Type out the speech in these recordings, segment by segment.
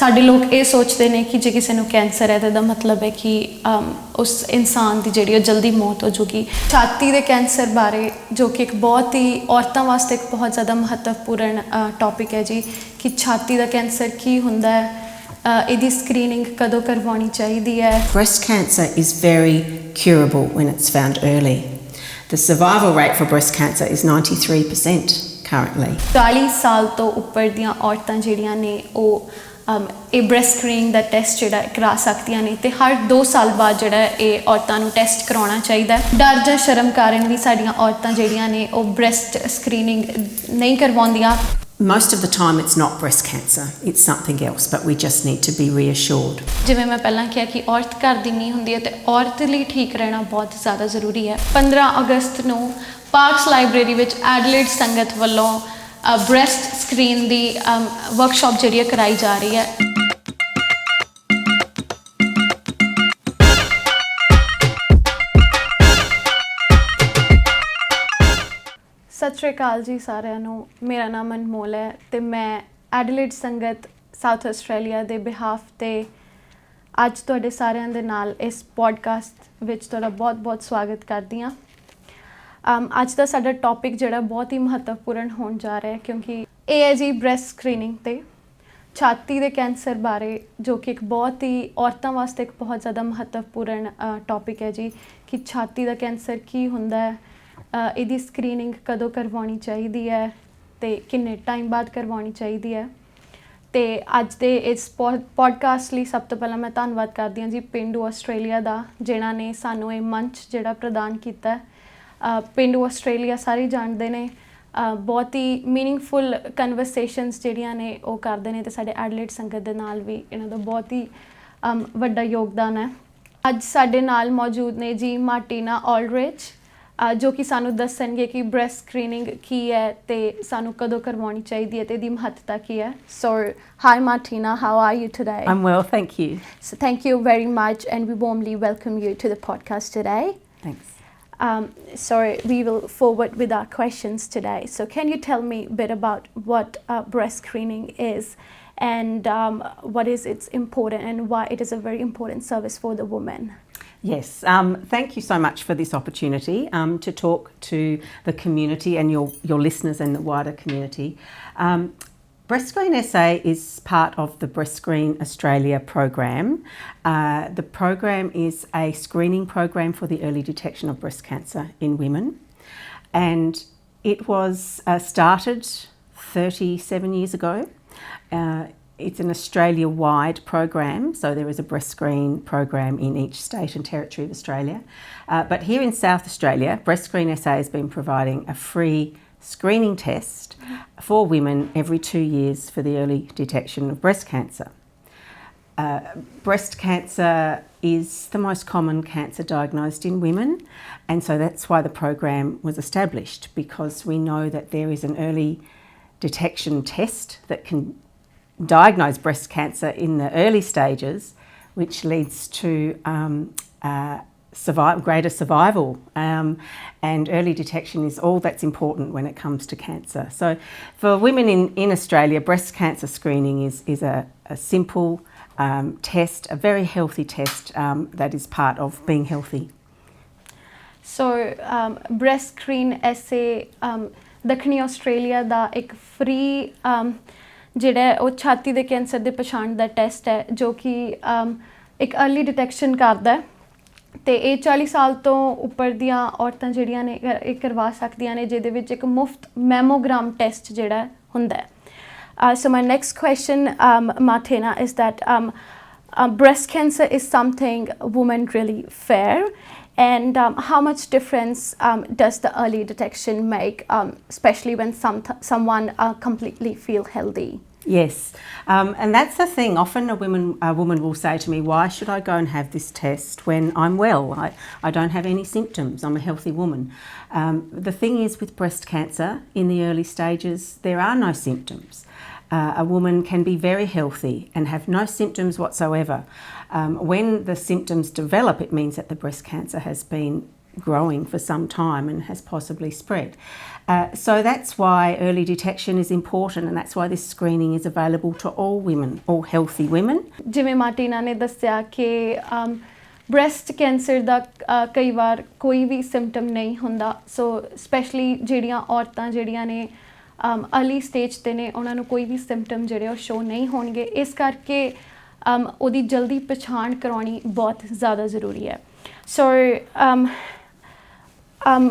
ਸਾਡੇ ਲੋਕ ਇਹ ਸੋਚਦੇ ਨੇ ਕਿ ਜੇ ਕਿਸੇ ਨੂੰ ਕੈਂਸਰ ਹੈ ਤਾਂ ਇਹਦਾ ਮਤਲਬ ਹੈ ਕਿ ਉਸ ਇਨਸਾਨ ਦੀ ਜਿਹੜੀ ਉਹ ਜਲਦੀ ਮੌਤ ਹੋ ਜੂਗੀ। ਛਾਤੀ ਦੇ ਕੈਂਸਰ ਬਾਰੇ ਜੋ ਕਿ ਇੱਕ ਬਹੁਤ ਹੀ ਔਰਤਾਂ ਵਾਸਤੇ ਇੱਕ ਬਹੁਤ ਜ਼ਿਆਦਾ ਮਹੱਤਵਪੂਰਨ ਟੌਪਿਕ ਹੈ ਜੀ ਕਿ ਛਾਤੀ ਦਾ ਕੈਂਸਰ ਕੀ ਹੁੰਦਾ ਹੈ, ਇਹਦੀ ਸਕਰੀਨਿੰਗ ਕਦੋਂ ਕਰਵਾਉਣੀ ਚਾਹੀਦੀ ਹੈ। Breast cancer is very curable when it's found early. The survival rate for breast cancer is 93% currently. 40 ਸਾਲ ਤੋਂ ਉੱਪਰ ਦੀਆਂ ਔਰਤਾਂ ਜਿਹੜੀਆਂ ਨੇ ਉਹ ਇਹ ਬ੍ਰੈਸਟ ਸਕਰੀਨਿੰਗ ਦਾ ਟੈਸਟ ਜਿਹੜਾ ਕਰਾ ਸਕਦੀਆਂ ਨੇ ਤੇ ਹਰ 2 ਸਾਲ ਬਾਅਦ ਜਿਹੜਾ ਇਹ ਔਰਤਾਂ ਨੂੰ ਟੈਸਟ ਕਰਾਉਣਾ ਚਾਹੀਦਾ। ਡਰ ਜਾਂ ਸ਼ਰਮ ਕਾਰਨ ਵੀ ਸਾਡੀਆਂ ਔਰਤਾਂ ਜਿਹੜੀਆਂ ਨੇ ਉਹ ਬ੍ਰੈਸਟ ਸਕਰੀਨਿੰਗ ਨਹੀਂ ਕਰਵਾਉਂਦੀਆਂ। Most of the time it's not breast cancer, it's something else, but we just need to be reassured. ਜਿਵੇਂ ਮੈਂ ਪਹਿਲਾਂ ਕਿਹਾ ਕਿ ਔਰਤ ਘਰ ਦੀ ਨੀਂਹ ਹੁੰਦੀ ਹੈ ਤੇ ਔਰਤ ਲਈ ਠੀਕ ਰਹਿਣਾ ਬਹੁਤ ਜ਼ਿਆਦਾ ਜ਼ਰੂਰੀ ਹੈ। 15 ਅਗਸਤ ਨੂੰ ਪਾਰਕਸ ਲਾਇਬ੍ਰੇਰੀ ਵਿੱਚ ਐਡਲੇਡ ਸੰਗਤ ਵੱਲੋਂ ਬ੍ਰੈਸਟ ਸਕਰੀਨ ਦੀ ਵਰਕਸ਼ਾਪ ਜਿਹੜੀ ਕਰਾਈ ਜਾ ਰਹੀ ਹੈ। ਸਤਿ ਸ਼੍ਰੀ ਅਕਾਲ ਜੀ ਸਾਰਿਆਂ ਨੂੰ, ਮੇਰਾ ਨਾਮ ਅਨਮੋਲ ਹੈ ਤੇ ਮੈਂ ਐਡਲੇਡ ਸੰਗਤ ਸਾਊਥ ਆਸਟ੍ਰੇਲੀਆ ਦੇ ਬਿਹਾਫ ਤੇ ਅੱਜ ਤੁਹਾਡੇ ਸਾਰਿਆਂ ਦੇ ਨਾਲ ਇਸ ਪੋਡਕਾਸਟ ਵਿੱਚ ਤੁਹਾਡਾ ਬਹੁਤ ਸਵਾਗਤ ਕਰਦੀ ਹਾਂ। ਅੱਜ ਦਾ ਸਾਡਾ ਟੌਪਿਕ ਜਿਹੜਾ ਬਹੁਤ ਹੀ ਮਹੱਤਵਪੂਰਨ ਹੋਣ ਜਾ ਰਿਹਾ ਹੈ ਕਿਉਂਕਿ ਇਹ ਹੈ ਜੀ ਬ੍ਰੈਸਟ ਸਕਰੀਨਿੰਗ ਤੇ ਛਾਤੀ ਦੇ ਕੈਂਸਰ ਬਾਰੇ ਜੋ ਕਿ ਇੱਕ ਬਹੁਤ ਹੀ ਔਰਤਾਂ ਵਾਸਤੇ ਇੱਕ ਬਹੁਤ ਜ਼ਿਆਦਾ ਮਹੱਤਵਪੂਰਨ ਟੌਪਿਕ ਹੈ ਜੀ ਕਿ ਛਾਤੀ ਦਾ ਕੈਂਸਰ ਕੀ ਹੁੰਦਾ ਹੈ, ਇਹਦੀ ਸਕਰੀਨਿੰਗ ਕਦੋਂ ਕਰਵਾਉਣੀ ਚਾਹੀਦੀ ਹੈ ਤੇ ਕਿੰਨੇ ਟਾਈਮ ਬਾਅਦ ਕਰਵਾਉਣੀ ਚਾਹੀਦੀ ਹੈ। ਤੇ ਅੱਜ ਦੇ ਇਸ ਪੋਡਕਾਸਟ ਲਈ ਸਭ ਤੋਂ ਪਹਿਲਾਂ ਮੈਂ ਧੰਨਵਾਦ ਕਰਦੀ ਹਾਂ ਜੀ ਪੇਂਡੂ ਆਸਟ੍ਰੇਲੀਆ ਦਾ, ਜਿਨ੍ਹਾਂ ਨੇ ਸਾਨੂੰ ਇਹ ਮੰਚ ਜਿਹੜਾ ਪ੍ਰਦਾਨ ਕੀਤਾ। ਪੇਂਡੂ ਆਸਟ੍ਰੇਲੀਆ ਸਾਰੇ ਜਾਣਦੇ ਨੇ, ਬਹੁਤ ਹੀ ਮੀਨਿੰਗਫੁਲ ਕਨਵਰਸੇਸ਼ਨਸ ਜਿਹੜੀਆਂ ਨੇ ਉਹ ਕਰਦੇ ਨੇ ਤੇ ਸਾਡੇ ਐਡਲੇਡ ਸੰਗਤ ਦੇ ਨਾਲ ਵੀ ਇਹਨਾਂ ਦਾ ਬਹੁਤ ਹੀ ਵੱਡਾ ਯੋਗਦਾਨ ਹੈ। ਅੱਜ ਸਾਡੇ ਨਾਲ ਮੌਜੂਦ ਨੇ ਜੀ ਮਾਰਟੀਨਾ ਆਲਡਰਿਚ, ਜੋ ਕਿ ਸਾਨੂੰ ਦੱਸਣਗੇ ਕਿ ਬ੍ਰੈਸਟ ਸਕਰੀਨਿੰਗ ਕੀ ਹੈ ਤੇ ਸਾਨੂੰ ਕਦੋਂ ਕਰਵਾਉਣੀ ਚਾਹੀਦੀ ਹੈ ਤੇ ਇਹਦੀ ਮਹੱਤਤਾ ਕੀ ਹੈ। So, hi Martina, how are you today? I'm well, thank you. So thank you very much and we warmly welcome you to the podcast today. Thanks. So we will forward with our questions today. So can you tell me a bit about what breast screening is and what is its important and why it is a very important service for the woman? Yes, thank you so much for this opportunity to talk to the community and your listeners and the wider community. Breast Screen SA is part of the Breast Screen Australia program. The program is a screening program for the early detection of breast cancer in women, and it was started 37 years ago. It's an Australia-wide program, so there is a breast screen program in each state and territory of Australia. But here in South Australia, Breast Screen SA has been providing a free screening test for women every 2 years for the early detection of breast cancer. Breast cancer is the most common cancer diagnosed in women, and so that's why the program was established, because we know that there is an early detection test that can diagnose breast cancer in the early stages, which leads to greater survival, and early detection is all that's important when it comes to cancer. So for women in Australia, breast cancer screening is a simple test, a very healthy test that is part of being healthy. So Breast Screen SA ਦੱਖਣੀ Australia ਦਾ ਇੱਕ free ਜਿਹੜਾ ਉਹ ਛਾਤੀ ਦੇ cancer ਦੇ ਪਛਾਣ ਦਾ test ਹੈ ਜੋ ਕਿ ਇੱਕ ਅਰਲੀ ਡਿਟੈਕਸ਼ਨ ਕਰਦਾ ਹੈ ਤੇ ਇਹ 40 ਸਾਲ ਤੋਂ ਉੱਪਰ ਦੀਆਂ ਔਰਤਾਂ ਜਿਹੜੀਆਂ ਨੇ ਇਹ ਕਰਵਾ ਸਕਦੀਆਂ ਨੇ, ਜਿਹਦੇ ਵਿੱਚ ਇੱਕ ਮੁਫਤ ਮੈਮੋਗ੍ਰਾਮ ਟੈਸਟ ਜਿਹੜਾ ਹੁੰਦਾ ਹੈ। So my next question, Martina, is that breast cancer is something women really fear, and how much difference does the early detection make, especially when someone completely feel healthy? Yes, and that's the thing. Often a woman will say to me, why should I go and have this test when I'm well? I don't have any symptoms. I'm a healthy woman. The thing is with breast cancer, in the early stages, there are no symptoms. A woman can be very healthy and have no symptoms whatsoever. When the symptoms develop, it means that the breast cancer has been growing for some time and has possibly spread. So that's why early detection is important, and that's why this screening is available to all women, all healthy women. ਜਿਵੇਂ Martina ਨੇ ਦੱਸਿਆ ਕਿ breast cancer ਦਾ ਕਈ ਵਾਰ ਕੋਈ ਵੀ symptom ਨਹੀਂ ਹੁੰਦਾ, ਸੋ specially ਜਿਹੜੀਆਂ ਔਰਤਾਂ ਜਿਹੜੀਆਂ ਨੇ ਅਰਲੀ ਸਟੇਜ 'ਤੇ ਨੇ ਉਹਨਾਂ ਨੂੰ ਕੋਈ ਵੀ ਸਿੰਪਟਮ ਜਿਹੜੇ ਉਹ ਸ਼ੋ ਨਹੀਂ ਹੋਣਗੇ, ਇਸ ਕਰਕੇ ਉਹਦੀ ਜਲਦੀ ਪਛਾਣ ਕਰਾਉਣੀ ਬਹੁਤ ਜ਼ਿਆਦਾ ਜ਼ਰੂਰੀ ਹੈ. ਸੋ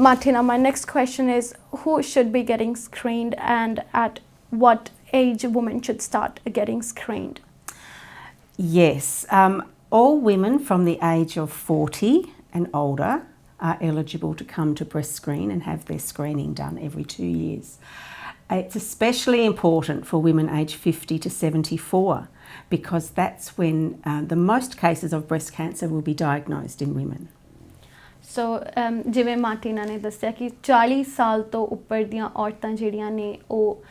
Martina, my next question is, who should be getting screened and at what age women should start getting screened? Yes, all women from the age of 40 and older are eligible to come to breast screen and have their screening done every 2 years. It's especially important for women aged 50 to 74 because that's when the most cases of breast cancer will be diagnosed in women. ਸੋ ਜਿਵੇਂ Martina ਨੇ ਦੱਸਿਆ ਕਿ 40 ਸਾਲ ਤੋਂ ਉੱਪਰ ਦੀਆਂ ਔਰਤਾਂ ਜਿਹੜੀਆਂ ਨੇ ਉਹ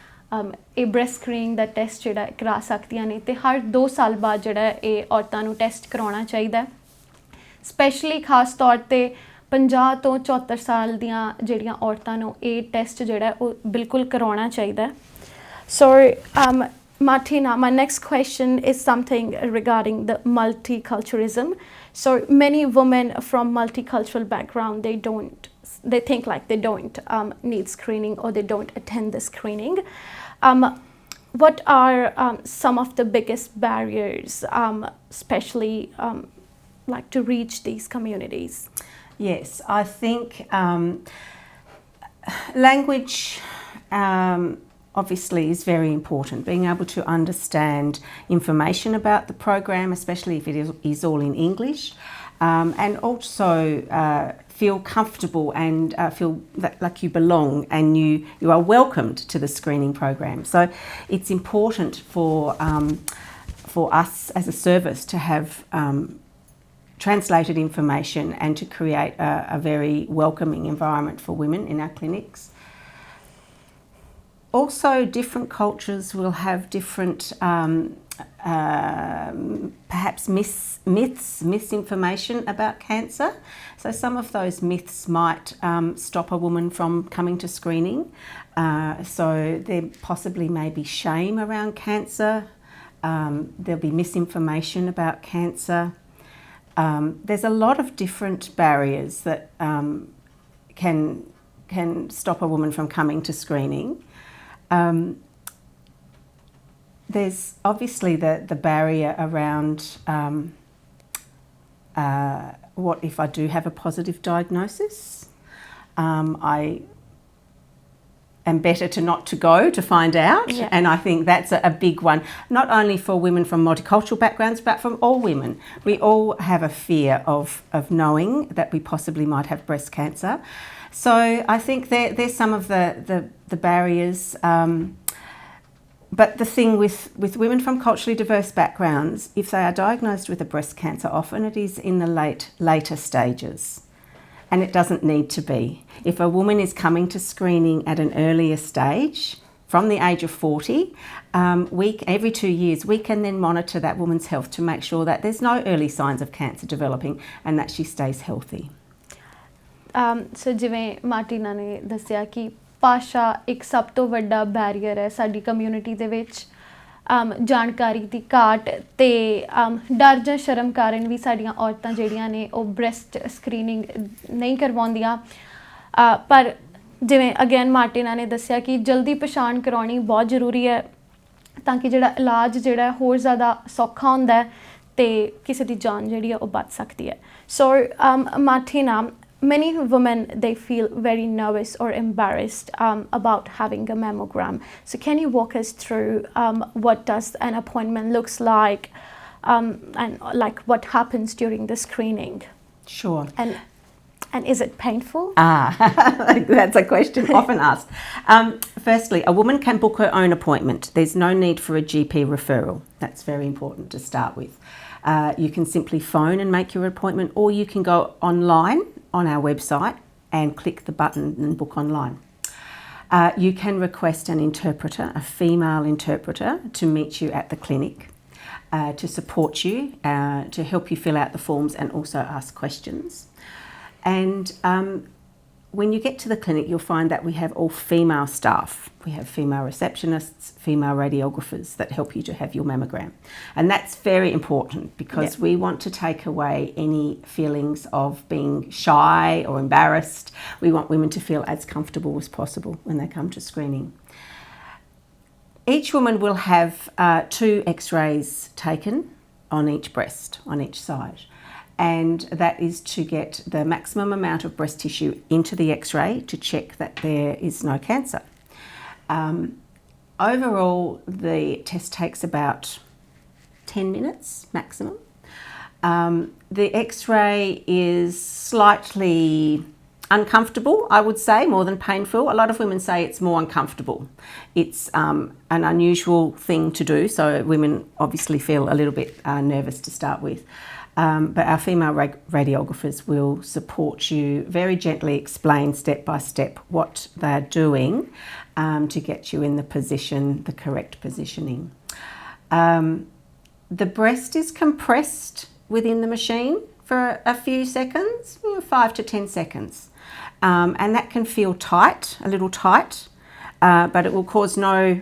ਇਹ ਬ੍ਰੈਸਟ ਸਕਰੀਨਿੰਗ ਦਾ ਟੈਸਟ ਜਿਹੜਾ ਕਰਾ ਸਕਦੀਆਂ ਨੇ, ਅਤੇ ਹਰ 2 ਸਾਲ ਬਾਅਦ ਜਿਹੜਾ ਇਹ ਔਰਤਾਂ ਨੂੰ ਟੈਸਟ ਕਰਾਉਣਾ ਚਾਹੀਦਾ. ਸਪੈਸ਼ਲੀ ਖਾਸ ਤੌਰ 'ਤੇ 50 ਤੋਂ 74 ਸਾਲ ਦੀਆਂ ਜਿਹੜੀਆਂ ਔਰਤਾਂ ਨੂੰ ਇਹ ਟੈਸਟ ਜਿਹੜਾ ਉਹ ਬਿਲਕੁਲ ਕਰਾਉਣਾ ਚਾਹੀਦਾ. ਸੋ Martina, my next question is something regarding the multiculturalism. So many women from multicultural background, they think like they don't need screening or they don't attend the screening. What are some of the biggest barriers, especially like to reach these communities? Yes, I think language obviously is very important. Being able to understand information about the program, especially if it is all in English, and also feel comfortable and feel like you belong and you are welcomed to the screening program. So it's important for us as a service to have translated information and to create a very welcoming environment for women in our clinics. Also, different cultures will have different perhaps misinformation about cancer. So some of those myths might stop a woman from coming to screening. So there possibly may be shame around cancer. There'll be misinformation about cancer. There's a lot of different barriers that can stop a woman from coming to screening. There's obviously the barrier around what if I do have a positive diagnosis? I am better not to go to find out. Yeah. And I think that's a big one, not only for women from multicultural backgrounds, but from all women. We all have a fear of knowing that we possibly might have breast cancer. So I think there's some of the barriers. But the thing with women from culturally diverse backgrounds, if they are diagnosed with a breast cancer, often it is in the later stages. And it doesn't need to be. If a woman is coming to screening at an earlier stage, from the age of 40, every 2 years, we can then monitor that woman's health to make sure that there's no early signs of cancer developing and that she stays healthy. ਸੋ ਜਿਵੇਂ Martina ਨੇ ਦੱਸਿਆ ਕਿ ਭਾਸ਼ਾ ਇੱਕ ਸਭ ਤੋਂ ਵੱਡਾ barrier ਹੈ ਸਾਡੀ ਕਮਿਊਨਿਟੀ ਦੇ ਵਿੱਚ. ਜਾਣਕਾਰੀ ਦੀ ਘਾਟ ਅਤੇ ਡਰ ਜਾਂ ਸ਼ਰਮ ਕਾਰਨ ਵੀ ਸਾਡੀਆਂ ਔਰਤਾਂ ਜਿਹੜੀਆਂ ਨੇ ਉਹ ਬ੍ਰੈਸਟ ਸਕਰੀਨਿੰਗ ਨਹੀਂ ਕਰਵਾਉਂਦੀਆਂ. ਪਰ ਜਿਵੇਂ ਅਗੇਨ ਮਾਰਟੀਨਾ ਨੇ ਦੱਸਿਆ ਕਿ ਜਲਦੀ ਪਛਾਣ ਕਰਾਉਣੀ ਬਹੁਤ ਜ਼ਰੂਰੀ ਹੈ ਤਾਂ ਕਿ ਜਿਹੜਾ ਇਲਾਜ ਜਿਹੜਾ ਹੋਰ ਜ਼ਿਆਦਾ ਸੌਖਾ ਹੁੰਦਾ ਅਤੇ ਕਿਸੇ ਦੀ ਜਾਨ ਜਿਹੜੀ ਹੈ ਉਹ ਬਚ ਸਕਦੀ ਹੈ. ਸੋ Martina, many women, they feel very nervous or embarrassed about having a mammogram. So can you walk us through what does an appointment looks like and like what happens during the screening? Sure. And is it painful? That's a question often asked. Firstly, a woman can book her own appointment. There's no need for a GP referral. That's very important to start with. You can simply phone and make your appointment, or you can go online on our website and click the button and book online. You can request an interpreter, a female interpreter, to meet you at the clinic, to support you, to help you fill out the forms and also ask questions. And when you get to the clinic, you'll find that we have all female staff. We have female receptionists, female radiographers that help you to have your mammogram. And that's very important because we want to take away any feelings of being shy or embarrassed. We want women to feel as comfortable as possible when they come to screening. Each woman will have 2 x-rays taken on each breast, on each side. And that is to get the maximum amount of breast tissue into the x-ray to check that there is no cancer. Overall, the test takes about 10 minutes maximum. The x-ray is slightly uncomfortable, I would say, more than painful. A lot of women say it's more uncomfortable. It's an unusual thing to do, so women obviously feel a little bit nervous to start with. But our female radiographers will support you, very gently explain step by step what they're doing to get you in the position, the correct positioning. The breast is compressed within the machine for a few seconds, 5 to 10 seconds. And that can feel tight, a little tight, but it will cause no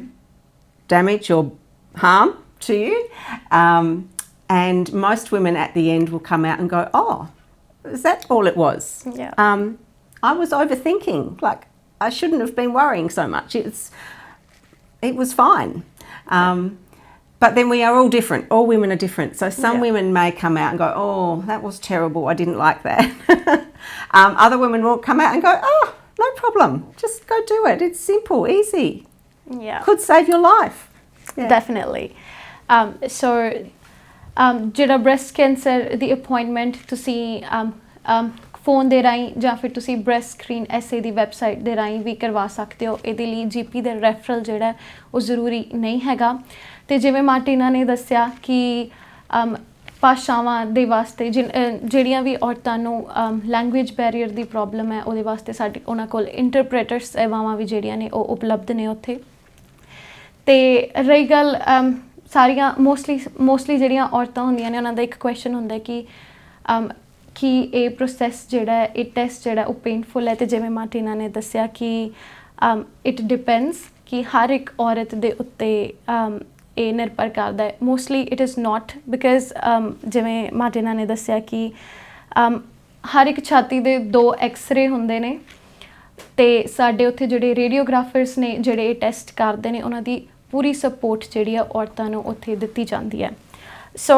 damage or harm to you. And most women at the end will come out and go, oh, is that all it was? Yeah. I was overthinking, like I shouldn't have been worrying so much. It was fine. But then we are all different. All women are different. So some women may come out and go, oh, that was terrible. I didn't like that. Other women will come out and go, oh, no problem. Just go do it. It's simple, easy. Yeah. Could save your life. Yeah. Definitely. ਜਿਹੜਾ breast cancer ਦੀ appointment ਤੁਸੀਂ phone ਦੇ ਰਾਹੀਂ ਜਾਂ ਫਿਰ ਤੁਸੀਂ breast screen SA ਦੀ website ਦੇ ਰਾਹੀਂ ਵੀ ਕਰਵਾ ਸਕਦੇ ਹੋ। ਇਹਦੇ ਲਈ ਜੀਪੀ ਦਾ ਰੈਫਰਲ ਜਿਹੜਾ ਉਹ ਜ਼ਰੂਰੀ ਨਹੀਂ ਹੈਗਾ। ਅਤੇ ਜਿਵੇਂ ਮਾਰਟੀਨਾ ਨੇ ਦੱਸਿਆ ਕਿ ਭਾਸ਼ਾਵਾਂ ਦੇ ਵਾਸਤੇ ਜਿਹੜੀਆਂ ਵੀ ਔਰਤਾਂ ਨੂੰ ਲੈਂਗੁਏਜ ਬੈਰੀਅਰ ਦੀ ਪ੍ਰੋਬਲਮ ਹੈ ਉਹਦੇ ਵਾਸਤੇ ਸਾਡੇ ਉਹਨਾਂ ਕੋਲ ਇੰਟਰਪ੍ਰੇਟਰ ਸੇਵਾਵਾਂ ਵੀ ਜਿਹੜੀਆਂ ਨੇ ਉਹ ਉਪਲਬਧ ਨੇ ਉੱਥੇ। ਅਤੇ ਰਹੀ ਗੱਲ ਸਾਰੀਆਂ ਮੋਸਟਲੀ ਜਿਹੜੀਆਂ ਔਰਤਾਂ ਹੁੰਦੀਆਂ ਨੇ ਉਹਨਾਂ ਦਾ ਇੱਕ ਕੁਐਸਚਨ ਹੁੰਦਾ ਕਿ ਇਹ ਪ੍ਰੋਸੈਸ ਜਿਹੜਾ ਹੈ ਇਹ ਟੈਸਟ ਜਿਹੜਾ ਉਹ ਪੇਨਫੁਲ ਹੈ। ਅਤੇ ਜਿਵੇਂ ਮਾਰਟੀਨਾ ਨੇ ਦੱਸਿਆ ਕਿ ਇਟ ਡਿਪੈਂਡਸ ਕਿ ਹਰ ਇੱਕ ਔਰਤ ਦੇ ਉੱਤੇ ਇਹ ਨਿਰਭਰ ਕਰਦਾ ਹੈ। Mostly it is not because ਜਿਵੇਂ ਮਾਰਟੀਨਾ ਨੇ ਦੱਸਿਆ ਕਿ ਹਰ ਇੱਕ ਛਾਤੀ ਦੇ 2 ਐਕਸਰੇ ਹੁੰਦੇ ਨੇ ਅਤੇ ਸਾਡੇ ਉੱਥੇ ਜਿਹੜੇ ਰੇਡੀਓਗ੍ਰਾਫਰਸ ਨੇ ਜਿਹੜੇ ਇਹ ਟੈਸਟ ਕਰਦੇ ਨੇ ਉਹਨਾਂ ਦੀ ਪੂਰੀ ਸਪੋਰਟ ਜਿਹੜੀ ਆ ਔਰਤਾਂ ਨੂੰ ਉੱਥੇ ਦਿੱਤੀ ਜਾਂਦੀ ਹੈ। ਸੋ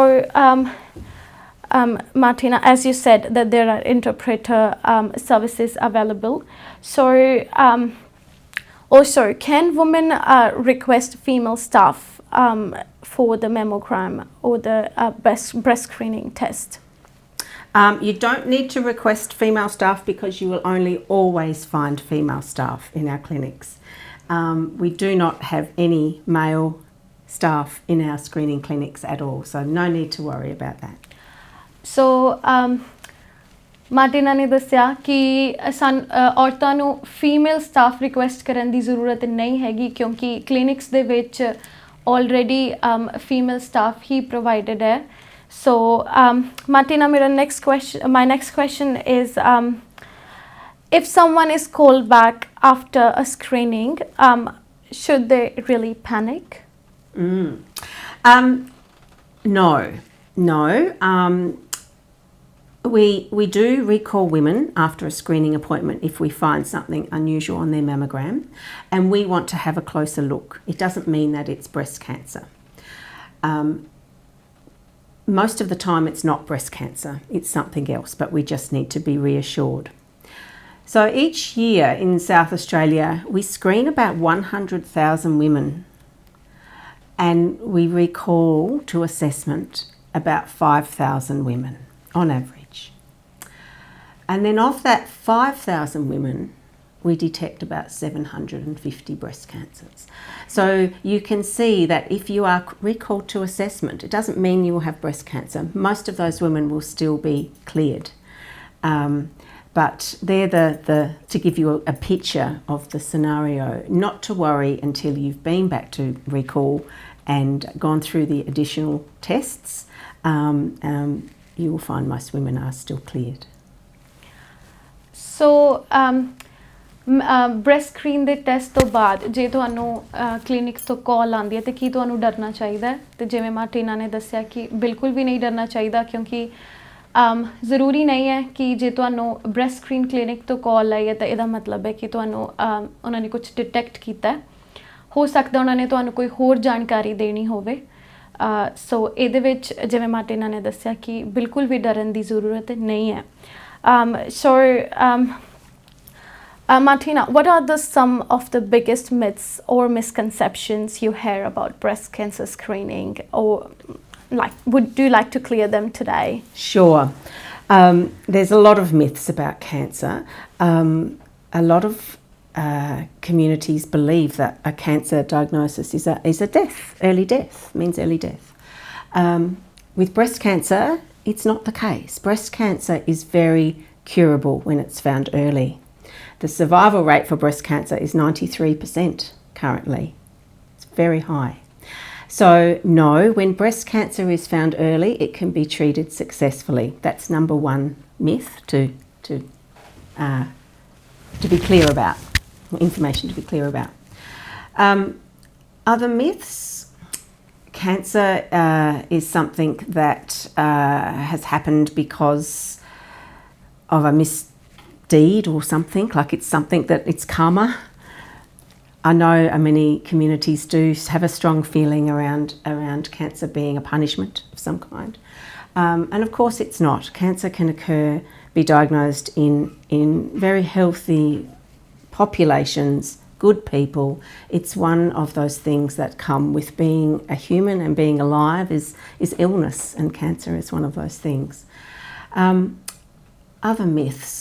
Martina, as you said that there are interpreter services available. So also can women request female staff for the mammogram or the breast screening test? You don't need to request female staff because you will only always find female staff in our clinics. We do not have any male staff in our screening clinics at all, so no need to worry about that. So Martina ਨੇ ਦੱਸਿਆ ਕਿ ਔਰਤਾਂ ਨੂੰ female staff request ਕਰਨ ਦੀ ਜ਼ਰੂਰਤ ਨਹੀਂ ਹੈਗੀ ਕਿਉਂਕਿ ਕਲੀਨਿਕਸ ਦੇ ਵਿੱਚ ਆਲਰੇਡੀ ਫੀਮੇਲ ਸਟਾਫ ਹੀ ਪ੍ਰੋਵਾਈਡਡ ਹੈ। ਸੋ Martina my next question is if someone is called back after a screening, should they really panic? No. We do recall women after a screening appointment if we find something unusual on their mammogram and we want to have a closer look. It doesn't mean that it's breast cancer. Most of the time it's not breast cancer, it's something else, but we just need to be reassured. So each year in South Australia we screen about 100,000 women and we recall to assessment about 5,000 women on average. And then of that 5,000 women, we detect about 750 breast cancers. So you can see that if you are recalled to assessment, it doesn't mean you will have breast cancer. Most of those women will still be cleared. But they're to give you a picture of the scenario, not to worry until you've been back to recall and gone through the additional tests. You will find most women are still cleared. So breast screen ਦੇ test ਤੋਂ ਬਾਅਦ ਜੇ ਤੁਹਾਨੂੰ clinic ਤੋਂ ਕਾਲ ਆਉਂਦੀ ਹੈ ਤੇ ਕੀ ਤੁਹਾਨੂੰ ਡਰਨਾ ਚਾਹੀਦਾ ਹੈ? ਤੇ ਜਿਵੇਂ ਮਾਰਟੀਨਾ ਨੇ ਦੱਸਿਆ ਕਿ ਬਿਲਕੁਲ ਵੀ ਨਹੀਂ ਡਰਨਾ ਚਾਹੀਦਾ, ਕਿਉਂਕਿ ਜ਼ਰੂਰੀ ਨਹੀਂ ਹੈ ਕਿ ਜੇ ਤੁਹਾਨੂੰ ਬ੍ਰੈਸਟ ਸਕਰੀਨ ਕਲੀਨਿਕ ਤੋਂ ਕਾਲ ਆਈ ਹੈ ਤਾਂ ਇਹਦਾ ਮਤਲਬ ਹੈ ਕਿ ਤੁਹਾਨੂੰ ਉਹਨਾਂ ਨੇ ਕੁਝ ਡਿਟੈਕਟ ਕੀਤਾ ਹੈ। ਹੋ ਸਕਦਾ ਉਹਨਾਂ ਨੇ ਤੁਹਾਨੂੰ ਕੋਈ ਹੋਰ ਜਾਣਕਾਰੀ ਦੇਣੀ ਹੋਵੇ। ਸੋ ਇਹਦੇ ਵਿੱਚ ਜਿਵੇਂ ਮਾਰਟੀਨਾ ਨੇ ਦੱਸਿਆ ਕਿ ਬਿਲਕੁਲ ਵੀ ਡਰਨ ਦੀ ਜ਼ਰੂਰਤ ਨਹੀਂ ਹੈ। Martina, what are some of the biggest myths or misconceptions you hear about breast cancer screening, or would you like to clear them today? Sure. There's a lot of myths about cancer. A lot of communities believe that a cancer diagnosis is a death, early death, means early death. With breast cancer, it's not the case. Breast cancer is very curable when it's found early. The survival rate for breast cancer is 93% currently. It's very high. So no, when breast cancer is found early, it can be treated successfully. That's number one myth to be clear about, information to be clear about. Other myths, cancer is something that has happened because of a misdeed or something, like it's something that it's karma. I know many communities do have a strong feeling around cancer being a punishment of some kind. And of course it's not. Cancer can be diagnosed in very healthy populations, good people. It's one of those things that come with being a human, and being alive is illness, and cancer is one of those things. Other myths.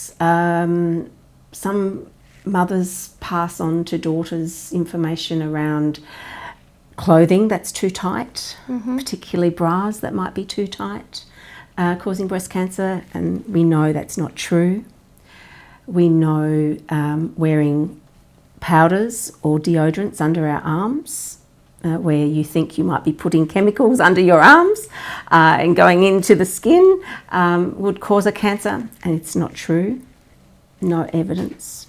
Some mothers pass on to daughters information around clothing that's too tight, particularly bras that might be too tight, causing breast cancer, and we know that's not true. We know wearing powders or deodorants under our arms, where you think you might be putting chemicals under your arms and going into the skin would cause a cancer, and it's not true. No evidence.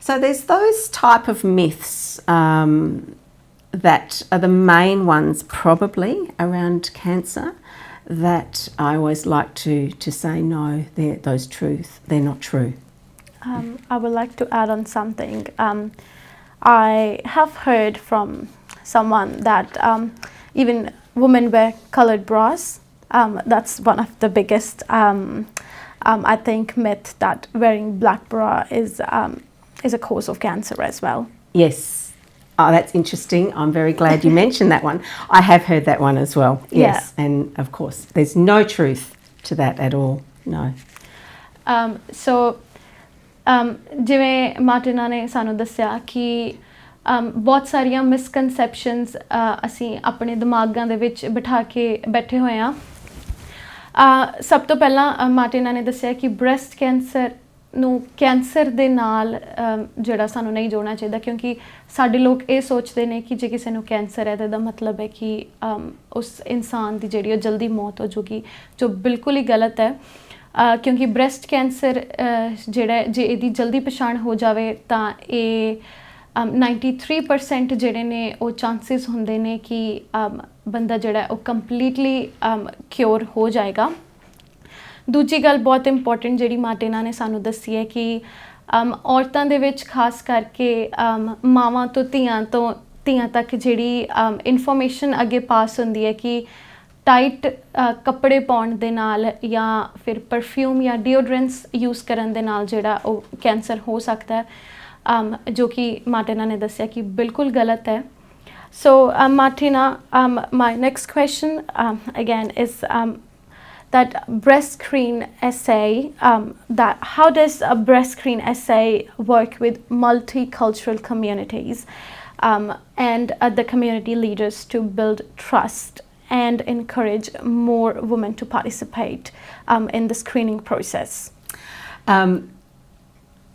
So there's those type of myths that are the main ones probably around cancer, that I always like to say no, they're not true. I would like to add on something. I have heard from someone that even women wear colored bras. That's one of the biggest, I think, myth, that wearing black bra is a cause of cancer as well. Yes. Oh, that's interesting. I'm very glad you mentioned that one. I have heard that one as well. Yes. Yeah. And of course, there's no truth to that at all. No. ਜਿਵੇਂ Martina ਨੇ ਸਾਨੂੰ ਦੱਸਿਆ ਕਿ ਬਹੁਤ ਸਾਰੀਆਂ misconceptions ਅਸੀਂ ਆਪਣੇ ਦਿਮਾਗਾਂ ਦੇ ਵਿੱਚ ਬਿਠਾ ਕੇ ਬੈਠੇ ਹੋਏ ਹਾਂ। ਸਭ ਤੋਂ ਪਹਿਲਾਂ ਮਾਰਟੀਨਾ ਨੇ ਦੱਸਿਆ ਕਿ ਬ੍ਰੈਸਟ ਕੈਂਸਰ ਨੂੰ ਕੈਂਸਰ ਦੇ ਨਾਲ ਜਿਹੜਾ ਸਾਨੂੰ ਨਹੀਂ ਜੋੜਨਾ ਚਾਹੀਦਾ, ਕਿਉਂਕਿ ਸਾਡੇ ਲੋਕ ਇਹ ਸੋਚਦੇ ਨੇ ਕਿ ਜੇ ਕਿਸੇ ਨੂੰ ਕੈਂਸਰ ਹੈ ਤਾਂ ਇਹਦਾ ਮਤਲਬ ਹੈ ਕਿ ਉਸ ਇਨਸਾਨ ਦੀ ਜਿਹੜੀ ਉਹ ਜਲਦੀ ਮੌਤ ਹੋ ਜੂਗੀ, ਜੋ ਬਿਲਕੁਲ ਹੀ ਗਲਤ ਹੈ। ਕਿਉਂਕਿ ਬ੍ਰੈਸਟ ਕੈਂਸਰ ਜਿਹੜਾ ਜੇ ਇਹਦੀ ਜਲਦੀ ਪਛਾਣ ਹੋ ਜਾਵੇ ਤਾਂ ਇਹ 93% ਜਿਹੜੇ ਨੇ ਉਹ ਚਾਂਸਿਸ ਹੁੰਦੇ ਨੇ ਕਿ ਬੰਦਾ ਜਿਹੜਾ ਉਹ ਕੰਪਲੀਟਲੀ ਕਿਉਰ ਹੋ ਜਾਏਗਾ। ਦੂਜੀ ਗੱਲ ਬਹੁਤ ਇੰਪੋਰਟੈਂਟ ਜਿਹੜੀ ਮਾਰਟੀਨਾ ਨੇ ਸਾਨੂੰ ਦੱਸੀ ਹੈ ਕਿ ਔਰਤਾਂ ਦੇ ਵਿੱਚ ਖਾਸ ਕਰਕੇ ਮਾਵਾਂ ਤੋਂ ਧੀਆਂ ਤੱਕ ਜਿਹੜੀ ਇਨਫੋਰਮੇਸ਼ਨ ਅੱਗੇ ਪਾਸ ਹੁੰਦੀ ਹੈ ਕਿ ਟਾਈਟ ਕੱਪੜੇ ਪਾਉਣ ਦੇ ਨਾਲ ਜਾਂ ਫਿਰ ਪਰਫਿਊਮ ਜਾਂ ਡੀਓਡਰੈਂਟਸ ਯੂਜ਼ ਕਰਨ ਦੇ ਨਾਲ ਜਿਹੜਾ ਉਹ ਕੈਂਸਰ ਹੋ ਸਕਦਾ ਹੈ, ਜੋ ਕਿ ਮਾਰਟੀਨਾ ਨੇ ਦੱਸਿਆ ਕਿ ਬਿਲਕੁਲ ਗਲਤ ਹੈ। So Martina, my next question again is that breast screen assay, that how does a breast screen assay work with multicultural communities and the community leaders to build trust and encourage more women to participate in the screening process?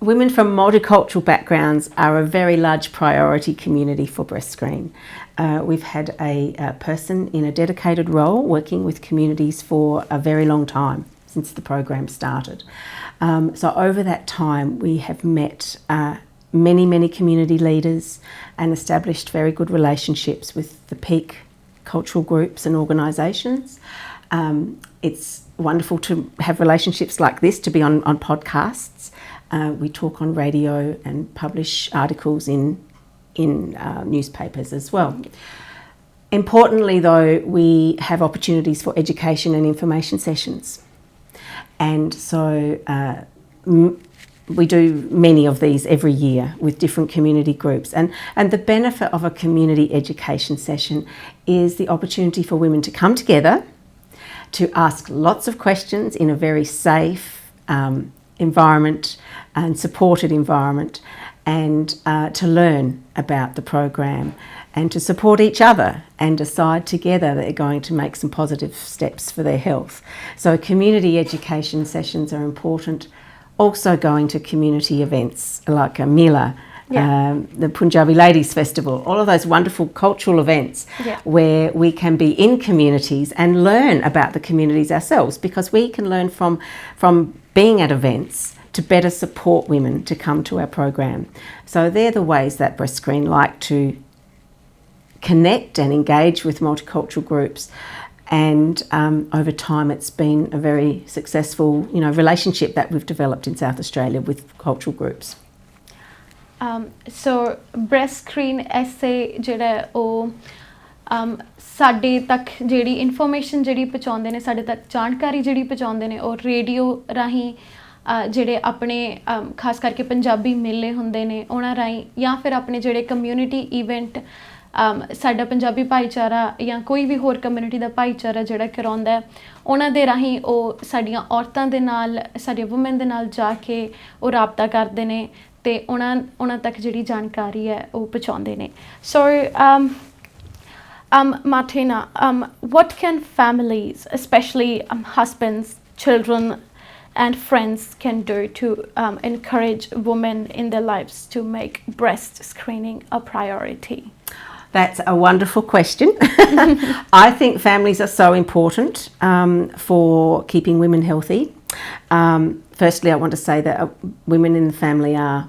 Women from multicultural backgrounds are a very large priority community for Breast Screen. We've had a person in a dedicated role working with communities for a very long time. since the program started. So over that time we have met many community leaders and established very good relationships with the peak cultural groups and organisations. It's wonderful to have relationships like this, to be on podcasts. We talk on radio and publish articles in newspapers as well. Importantly though, we have opportunities for education and information sessions. And so we do many of these every year with different community groups. And the benefit of a community education session is the opportunity for women to come together, to ask lots of questions in a very safe environment and supported environment, and to learn about the program and to support each other and decide together that they're going to make some positive steps for their health. So community education sessions are important. Also going to community events like a Mila, the Punjabi Ladies Festival, all of those wonderful cultural events where we can be in communities and learn about the communities ourselves, because we can learn from being at events to better support women to come to our program. So they're the ways that Breast Screen like to connect and engage with multicultural groups. And over time it's been a very successful relationship that we've developed in South Australia with cultural groups. So Breast Screen SA ਜਿਹੜਾ ਉਹ ਸਾਡੇ ਤੱਕ ਜਿਹੜੀ information ਜਿਹੜੀ ਪਹੁੰਚਾਉਂਦੇ ਨੇ, ਸਾਡੇ ਤੱਕ ਜਾਣਕਾਰੀ ਜਿਹੜੀ ਪਹੁੰਚਾਉਂਦੇ ਨੇ, ਉਹ ਰੇਡੀਓ ਰਾਹੀਂ ਜਿਹੜੇ ਆਪਣੇ ਖਾਸ ਕਰਕੇ ਪੰਜਾਬੀ ਮੇਲੇ ਹੁੰਦੇ ਨੇ ਉਹਨਾਂ ਰਾਹੀਂ, ਜਾਂ ਫਿਰ ਆਪਣੇ ਜਿਹੜੇ ਕਮਿਊਨਿਟੀ ਈਵੈਂਟ ਸਾਡਾ ਪੰਜਾਬੀ ਭਾਈਚਾਰਾ ਜਾਂ ਕੋਈ ਵੀ ਹੋਰ ਕਮਿਊਨਿਟੀ ਦਾ ਭਾਈਚਾਰਾ ਜਿਹੜਾ ਕਰਾਉਂਦਾ ਉਹਨਾਂ ਦੇ ਰਾਹੀਂ ਉਹ ਸਾਡੀਆਂ ਔਰਤਾਂ ਦੇ ਨਾਲ, ਸਾਡੇ ਵੂਮਨ ਦੇ ਨਾਲ ਜਾ ਕੇ ਉਹ ਰਾਬਤਾ ਕਰਦੇ ਨੇ ਤੇ ਉਹਨਾਂ ਤੱਕ ਜਿਹੜੀ ਜਾਣਕਾਰੀ ਹੈ ਉਹ ਪਹੁੰਚਾਉਂਦੇ ਨੇ. ਸੋ Martina, what can families, especially husbands, children and friends can do to encourage women in their lives to make breast screening a priority? That's a wonderful question. I think families are so important for keeping women healthy. Firstly, I want to say that women in the family are,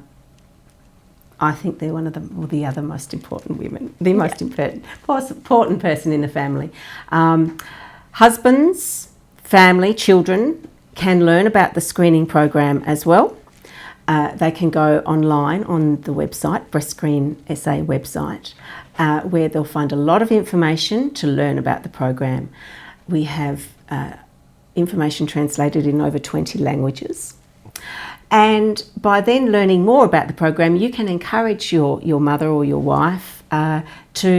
I think they're one of the other most important women, the most important person in the family. Husbands, family, children can learn about the screening program as well. They can go online on the website, Breast Screen SA website, where they'll find a lot of information to learn about the program. We have information translated in over 20 languages. And by then learning more about the program, you can encourage your mother or your wife to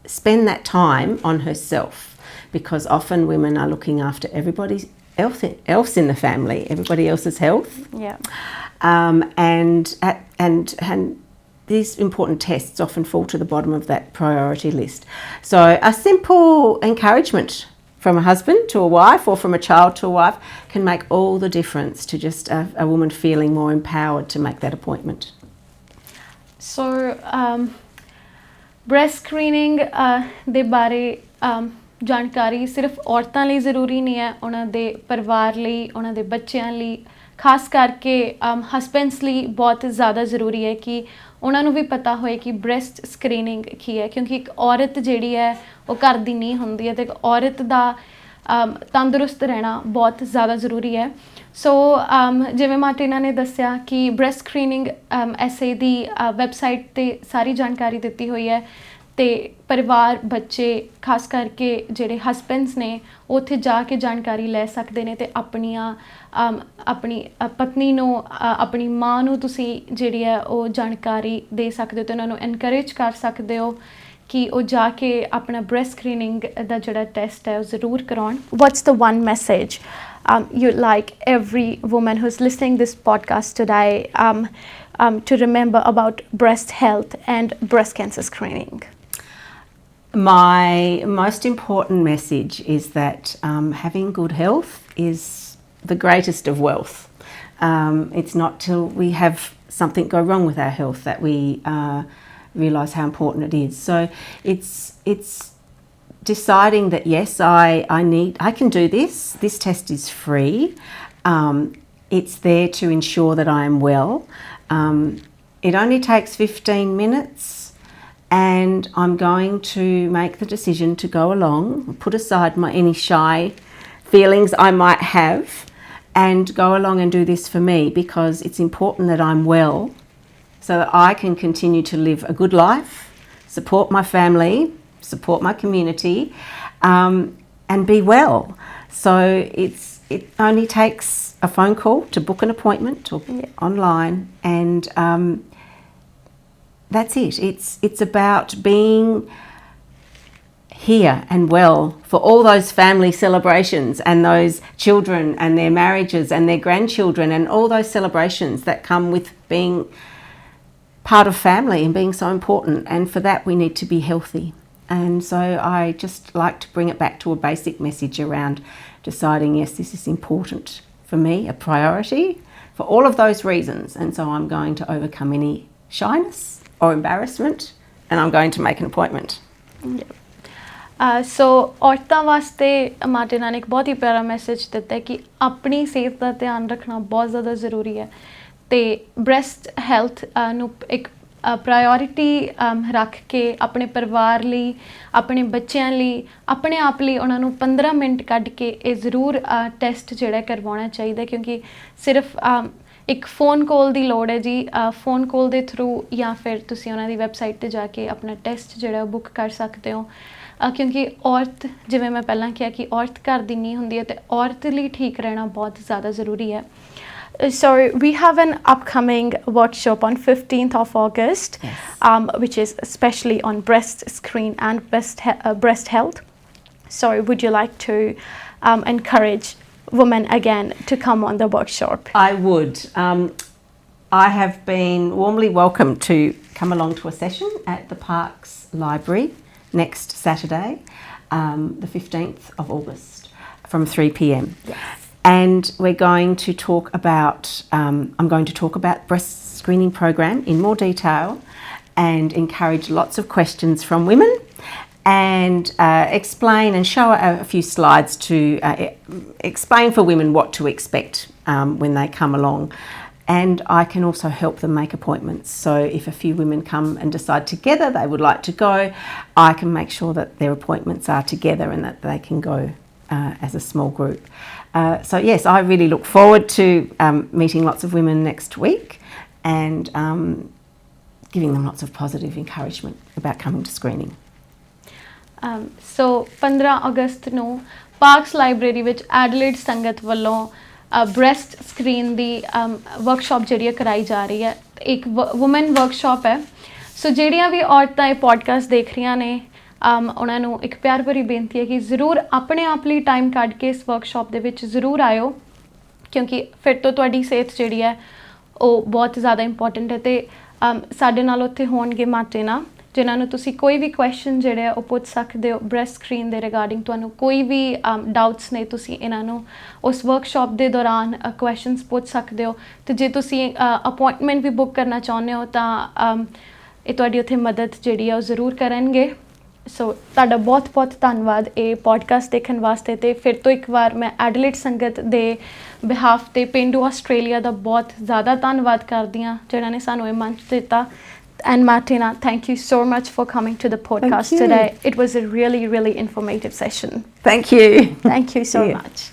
spend that time on herself, because often women are looking after everybody else in the family, everybody else's health. And these important tests often fall to the bottom of that priority list. So a simple encouragement from a husband to a wife, or from a child to a wife, can make all the difference to just a woman feeling more empowered to make that appointment. So breast screening ਦੇ ਬਾਰੇ ਜਾਣਕਾਰੀ ਸਿਰਫ ਔਰਤਾਂ ਲਈ ਜ਼ਰੂਰੀ ਨਹੀਂ ਹੈ, ਉਹਨਾਂ ਦੇ ਪਰਿਵਾਰ ਲਈ, ਉਹਨਾਂ ਦੇ ਬੱਚਿਆਂ ਲਈ, ਖਾਸ ਕਰਕੇ ਹਸਬੈਂਡਸ ਲਈ ਬਹੁਤ ਜ਼ਿਆਦਾ ਜ਼ਰੂਰੀ ਹੈ ਕਿ ਉਹਨਾਂ ਨੂੰ ਵੀ ਪਤਾ ਹੋਏ ਕਿ ਬ੍ਰੈਸਟ ਸਕਰੀਨਿੰਗ ਕੀ ਹੈ, ਕਿਉਂਕਿ ਇੱਕ ਔਰਤ ਜਿਹੜੀ ਹੈ ਉਹ ਘਰ ਦੀ ਨੀਂਹ ਹੁੰਦੀ ਹੈ ਤੇ ਇੱਕ ਔਰਤ ਦਾ ਤੰਦਰੁਸਤ ਰਹਿਣਾ ਬਹੁਤ ਜ਼ਿਆਦਾ ਜ਼ਰੂਰੀ ਹੈ. ਸੋ ਜਿਵੇਂ ਮਾਰਟੀਨਾ ਨੇ ਦੱਸਿਆ ਕਿ ਬ੍ਰੈਸਟ ਸਕਰੀਨਿੰਗ SA ਦੀ ਵੈਬਸਾਈਟ 'ਤੇ ਸਾਰੀ ਜਾਣਕਾਰੀ ਦਿੱਤੀ ਹੋਈ ਹੈ ਤੇ ਪਰਿਵਾਰ, ਬੱਚੇ, ਖਾਸ ਕਰਕੇ ਜਿਹੜੇ ਹਸਬੈਂਡਸ ਨੇ ਉੱਥੇ ਜਾ ਕੇ ਜਾਣਕਾਰੀ ਲੈ ਸਕਦੇ ਨੇ ਤੇ ਆਪਣੀ ਪਤਨੀ ਨੂੰ, ਆਪਣੀ ਮਾਂ ਨੂੰ ਤੁਸੀਂ ਜਿਹੜੀ ਹੈ ਉਹ ਜਾਣਕਾਰੀ ਦੇ ਸਕਦੇ ਹੋ ਤੇ ਉਹਨਾਂ ਨੂੰ ਐਨਕਰੇਜ ਕਰ ਸਕਦੇ ਹੋ ਕਿ ਉਹ ਜਾ ਕੇ ਆਪਣਾ ਬ੍ਰੈਸਟ ਸਕਰੀਨਿੰਗ ਦਾ ਜਿਹੜਾ ਟੈਸਟ ਹੈ ਉਹ ਜ਼ਰੂਰ ਕਰਾਉਣ. What's the one message you'd like every woman who's listening this podcast today to remember about breast health and breast cancer screening? My most important message is that having good health is the greatest of wealth. It's not till we have something go wrong with our health that we realise how important it is. So it's deciding that yes, I can do this. This test is free. It's there to ensure that I am well. It only takes 15 minutes, and I'm going to make the decision to go along, put aside any shy feelings I might have, and go along and do this for me, because it's important that I'm well so that I can continue to live a good life, support my family, support my community, and be well. So it only takes a phone call to book an appointment or online, and that's it. It's about being here and well for all those family celebrations and those children and their marriages and their grandchildren and all those celebrations that come with being part of family and being so important. And for that we need to be healthy. And so I just like to bring it back to a basic message around deciding, yes, this is important for me, a priority for all of those reasons. And so I'm going to overcome any shyness or embarrassment, and I'm going to make an appointment. ਸੋ ਔਰਤਾਂ ਵਾਸਤੇ ਮਾਰਟਿਨਾ ਨੇ ਇੱਕ ਬਹੁਤ ਹੀ ਪਿਆਰਾ message ਦਿੱਤਾ ਹੈ ਕਿ ਆਪਣੀ ਸਿਹਤ ਦਾ ਧਿਆਨ ਰੱਖਣਾ ਬਹੁਤ ਜ਼ਿਆਦਾ ਜ਼ਰੂਰੀ ਹੈ, ਅਤੇ ਬ੍ਰੈਸਟ ਹੈਲਥ ਨੂੰ ਇੱਕ ਪ੍ਰਾਇਓਰਿਟੀ ਰੱਖ ਕੇ ਆਪਣੇ ਪਰਿਵਾਰ ਲਈ, ਆਪਣੇ ਬੱਚਿਆਂ ਲਈ, ਆਪਣੇ ਆਪ ਲਈ ਉਹਨਾਂ ਨੂੰ 15 ਮਿੰਟ ਕੱਢ ਕੇ ਇਹ ਜ਼ਰੂਰ ਟੈਸਟ ਜਿਹੜਾ ਕਰਵਾਉਣਾ ਚਾਹੀਦਾ, ਕਿਉਂਕਿ ਸਿਰਫ ਇੱਕ फ़ोन कॉल ਦੀ ਲੋੜ ਹੈ ਜੀ। फ़ोन कॉल ਦੇ ਥਰੂ ਜਾਂ ਫਿਰ ਤੁਸੀਂ ਉਹਨਾਂ ਦੀ ਵੈਬਸਾਈਟ 'ਤੇ ਜਾ ਕੇ ਆਪਣਾ ਟੈਸਟ ਜਿਹੜਾ ਬੁੱਕ ਕਰ ਸਕਦੇ ਹੋ, ਕਿਉਂਕਿ ਔਰਤ, ਜਿਵੇਂ ਮੈਂ ਪਹਿਲਾਂ ਕਿਹਾ ਕਿ ਔਰਤ ਘਰ ਦੀ ਨੀਂਹ ਹੁੰਦੀ ਹੈ, ਅਤੇ ਔਰਤ ਲਈ ਠੀਕ ਰਹਿਣਾ ਬਹੁਤ ਜ਼ਿਆਦਾ ਜ਼ਰੂਰੀ ਹੈ। So we have an upcoming workshop on 15th of August, which is especially on breast screen and breast health. So would you like to encourage women again to come on the workshop? I would. I have been warmly welcomed to come along to a session at the Parks Library next Saturday, the 15th of August, from 3 p.m. Yes. And we're going to talk about, I'm going to talk about breast screening program in more detail and encourage lots of questions from women, and explain and show a few slides to explain for women what to expect when they come along. And I can also help them make appointments. So if a few women come and decide together they would like to go, I can make sure that their appointments are together and that they can go as a small group. So yes, I really look forward to meeting lots of women next week and giving them lots of positive encouragement about coming to screening. So 15 ਅਗਸਤ ਨੂੰ parks library ਵਿੱਚ Adelaide ਸੰਗਤ ਵੱਲੋਂ breast screen ਦੀ workshop ਜਿਹੜੀ ਕਰਾਈ ਜਾ ਰਹੀ ਹੈ। ਇੱਕ ਵੂਮਨ ਵਰਕਸ਼ਾਪ ਹੈ। ਸੋ ਜਿਹੜੀਆਂ ਵੀ ਔਰਤਾਂ ਇਹ ਪੋਡਕਾਸਟ ਦੇਖ ਰਹੀਆਂ ਨੇ, ਉਹਨਾਂ ਨੂੰ ਇੱਕ ਪਿਆਰ ਭਰੀ ਬੇਨਤੀ ਹੈ ਕਿ ਜ਼ਰੂਰ ਆਪਣੇ ਆਪ ਲਈ ਟਾਈਮ ਕੱਢ ਕੇ ਇਸ ਵਰਕਸ਼ਾਪ ਦੇ ਵਿੱਚ ਜ਼ਰੂਰ ਆਇਓ, ਕਿਉਂਕਿ ਫਿਰ ਤੋਂ ਤੁਹਾਡੀ ਸਿਹਤ ਜਿਹੜੀ ਹੈ ਉਹ ਬਹੁਤ ਜ਼ਿਆਦਾ ਇੰਪੋਰਟੈਂਟ ਹੈ। ਅਤੇ ਸਾਡੇ ਨਾਲ ਉੱਥੇ ਹੋਣਗੇ ਮਾਰਟਿਨਾ, ਜਿਨ੍ਹਾਂ ਨੂੰ ਤੁਸੀਂ ਕੋਈ ਵੀ ਕੁਐਸਚਨ ਜਿਹੜੇ ਆ ਉਹ ਪੁੱਛ ਸਕਦੇ ਹੋ ਬ੍ਰੈਸਟ ਸਕਰੀਨ ਦੇ ਰਿਗਾਰਡਿੰਗ। ਤੁਹਾਨੂੰ ਕੋਈ ਵੀ ਡਾਊਟਸ ਨੇ, ਤੁਸੀਂ ਇਹਨਾਂ ਨੂੰ ਉਸ ਵਰਕਸ਼ਾਪ ਦੇ ਦੌਰਾਨ ਕੁਐਸਚਨਸ ਪੁੱਛ ਸਕਦੇ ਹੋ। ਅਤੇ ਜੇ ਤੁਸੀਂ ਅਪੋਇੰਟਮੈਂਟ ਵੀ ਬੁੱਕ ਕਰਨਾ ਚਾਹੁੰਦੇ ਹੋ ਤਾਂ ਇਹ ਤੁਹਾਡੀ ਉੱਥੇ ਮਦਦ ਜਿਹੜੀ ਆ ਉਹ ਜ਼ਰੂਰ ਕਰਨਗੇ। ਸੋ ਤੁਹਾਡਾ ਬਹੁਤ ਬਹੁਤ ਧੰਨਵਾਦ ਇਹ ਪੋਡਕਾਸਟ ਦੇਖਣ ਵਾਸਤੇ। ਅਤੇ ਫਿਰ ਤੋਂ ਇੱਕ ਵਾਰ ਮੈਂ ਐਡਲੇਡ ਸੰਗਤ ਦੇ ਬਿਹਾਫ 'ਤੇ ਪੇਂਡੂ ਆਸਟ੍ਰੇਲੀਆ ਦਾ ਬਹੁਤ ਜ਼ਿਆਦਾ ਧੰਨਵਾਦ ਕਰਦੀ ਹਾਂ, ਜਿਹਨਾਂ ਨੇ ਸਾਨੂੰ ਇਹ ਮੰਚ ਦਿੱਤਾ। And Martina, thank you so much for coming to the podcast today. It was a really, really informative session. Thank you. Thank you so much.